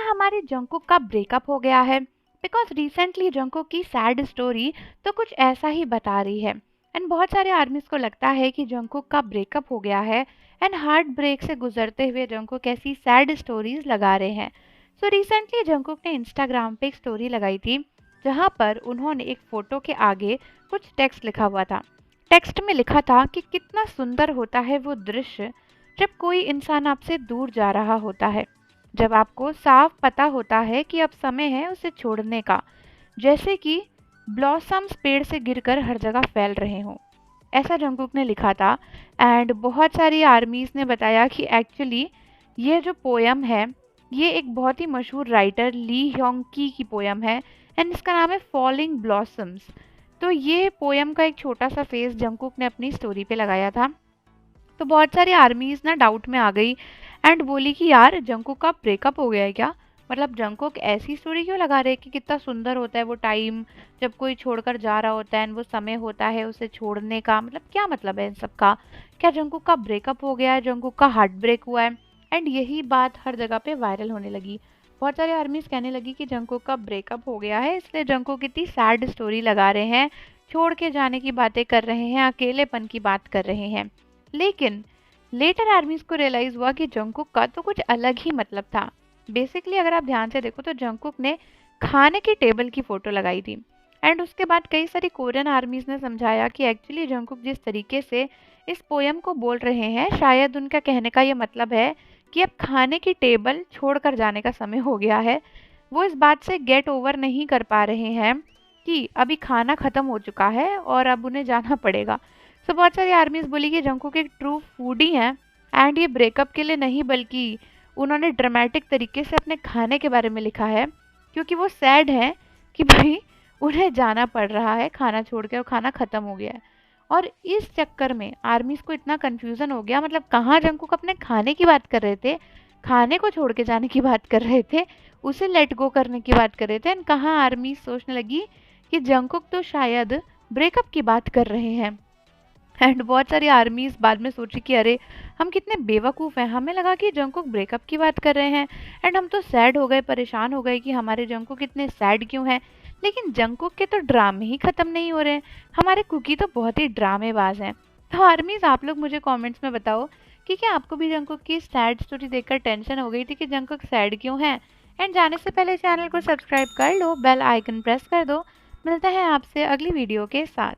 हमारे जंकुक का ब्रेकअप हो गया है? बिकॉज रिसेंटली जंकुक की सैड स्टोरी तो कुछ ऐसा ही बता रही है। एंड बहुत सारे आर्मीज को लगता है कि जंकुक का ब्रेकअप हो गया है एंड हार्ट ब्रेक से गुजरते हुए जंकुक ऐसी सैड स्टोरीज लगा रहे हैं। सो रिसेंटली जंकुक ने इंस्टाग्राम पे एक स्टोरी लगाई थी जहाँ पर उन्होंने एक फोटो के आगे कुछ टेक्स्ट लिखा हुआ था। टेक्स्ट में लिखा था कि कितना सुंदर होता है वो दृश्य जब कोई इंसान आपसे दूर जा रहा होता है, जब आपको साफ पता होता है कि अब समय है उसे छोड़ने का, जैसे कि ब्लॉसम्स पेड़ से गिरकर हर जगह फैल रहे हों। ऐसा जंकुक ने लिखा था। एंड बहुत सारी आर्मीज ने बताया कि एक्चुअली ये जो पोयम है ये एक बहुत ही मशहूर राइटर ली ह्योंग की पोयम है एंड इसका नाम है फॉलिंग ब्लॉसम्स। तो ये पोयम का एक छोटा सा फेस जंकुक ने अपनी स्टोरी पे लगाया था। तो बहुत सारी आर्मीज ना डाउट में आ गई एंड बोली कि यार जंकुक का ब्रेकअप हो गया है क्या? मतलब जंकुक ऐसी स्टोरी क्यों लगा रहे हैं कि कितना सुंदर होता है वो टाइम जब कोई छोड़कर जा रहा होता है एंड वो समय होता है उसे छोड़ने का, मतलब क्या मतलब है इन सब का? क्या जंकुक का ब्रेकअप हो गया है, जंकुक का हार्ट ब्रेक हुआ है? एंड यही बात हर जगह पे वायरल होने लगी। बहुत सारे आर्मीज कहने लगी कि जंकुक का ब्रेकअप हो गया है इसलिए जंकुक इतनी सैड स्टोरी लगा रहे हैं, छोड़ के जाने की बातें कर रहे हैं, अकेलेपन की बात कर रहे हैं। लेकिन लेटर आर्मीज को रियलाइज हुआ कि जंकुक का तो कुछ अलग ही मतलब था। बेसिकली अगर आप ध्यान से देखो तो जंकुक ने खाने की टेबल की फोटो लगाई थी एंड उसके बाद कई सारी कोरियन आर्मीज ने समझाया कि एक्चुअली जंकुक जिस तरीके से इस पोयम को बोल रहे हैं शायद उनका कहने का ये मतलब है कि अब खाने की टेबल छोड़कर जाने का समय हो गया है। वो इस बात से गेट ओवर नहीं कर पा रहे हैं कि अभी खाना खत्म हो चुका है और अब उन्हें जाना पड़ेगा। तो बहुत सारी आर्मीज बोली कि जंकुक एक ट्रू फूडी हैं एंड ये ब्रेकअप के लिए नहीं बल्कि उन्होंने ड्रामेटिक तरीके से अपने खाने के बारे में लिखा है क्योंकि वो सैड हैं कि भाई उन्हें जाना पड़ रहा है खाना छोड़ के और खाना ख़त्म हो गया है। और इस चक्कर में आर्मीज को इतना कन्फ्यूज़न हो गया, मतलब कहाँ जंकुक अपने खाने की बात कर रहे थे, खाने को छोड़ के जाने की बात कर रहे थे, उसे लेट गो करने की बात कर रहे थे, एंड कहाँ आर्मी सोचने लगी कि जंकुक तो शायद ब्रेकअप की बात कर रहे हैं। एंड बहुत सारी आर्मीज बाद में सोची कि अरे हम कितने बेवकूफ़ हैं, हमें लगा कि जंकुक ब्रेकअप की बात कर रहे हैं एंड हम तो सैड हो गए, परेशान हो गए कि हमारे जंकुक इतने सैड क्यों हैं। लेकिन जंकुक के तो ड्रामे ही ख़त्म नहीं हो रहे हैं, हमारे कुकी तो बहुत ही ड्रामेबाज हैं। तो आर्मीज आप लोग मुझे कमेंट्स में बताओ कि क्या आपको भी जंकुक की सैड स्टोरी देखकर टेंशन हो गई थी कि जंकुक सैड क्यों है? एंड जाने से पहले चैनल को सब्सक्राइब कर लो, बेल आइकन प्रेस कर दो। मिलते हैं आपसे अगली वीडियो के साथ।